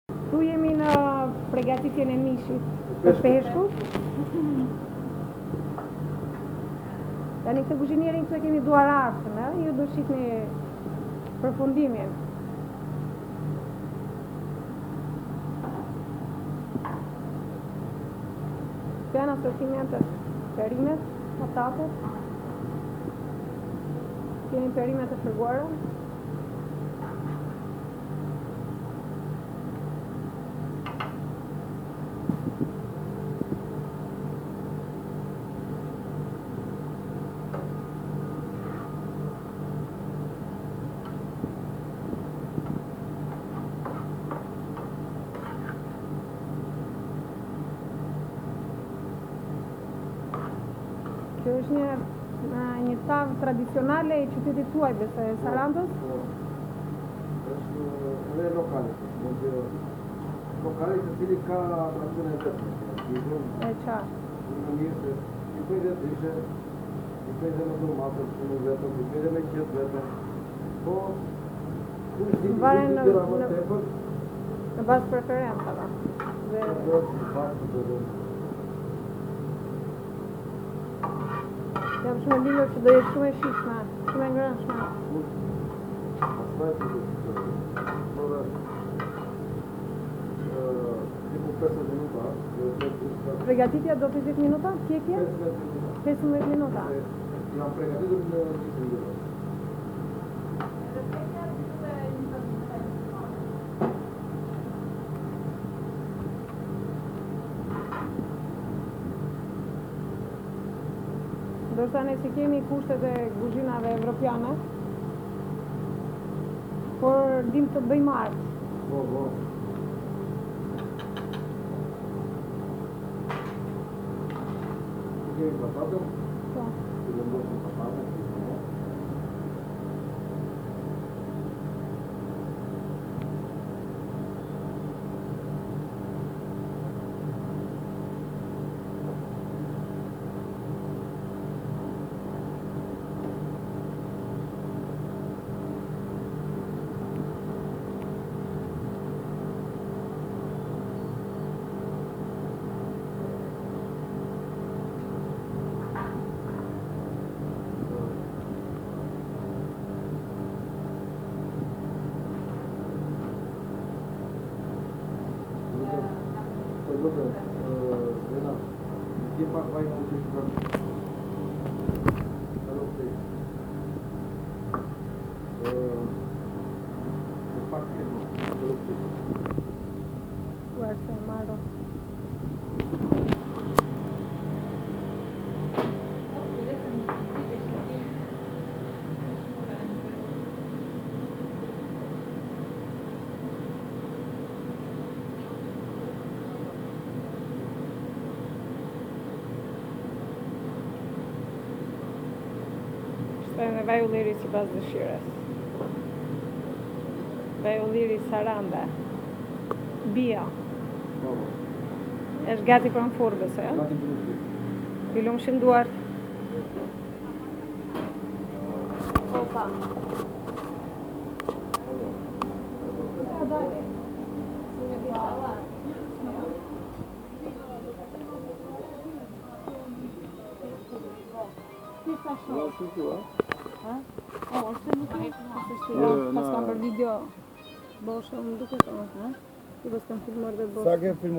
Tu jemi në përgatitjen e mishit të peshkut. Tani këtë kuzhinierin që kemi duar arsën, ju do shihni përfundimin. Këto janë asortimentet, perimet, patatet. Kemi perimet të shërguara. Kjo është një tavë tradicionale e qytetit tuaj, besoj, e Sarandës? Është edhe lokale. Lokale të cili ka tradicione e vetme. E qartë. Në mirë se i bëjnë dhe dyshe, i bëjnë dhe me tomatër, i bëjnë dhe me qetë vetëm. Po, Varen në bazë preferencave. Jam shumë e bindur që do jetë shumë e shishme, shumë e ngrënshme. Pregatitja do 50 minuta? Pjekje? 15 minuta. Jam pregatitur në 10 minuta. Ndërsa ne si kemi kushtet e kuzhinave evropiane, por dim të bëjmë artë. Po. Kemi patatën? Po. Të vendosim patatën? Lena, e pak vaj në të shukam. E pak e në të Guarda, Maro. Shtojnë dhe vaj ulliri si pas dëshires. Vaj ulliri Saranda. Bia. Është gati për në furë, besoj, ja? Gati për në furë. Filum shënduar. Opa. Dale. Pas kam për video, bo shumë duke të më, ti pas kam filmuar dhe bo. Sa ke filmuar?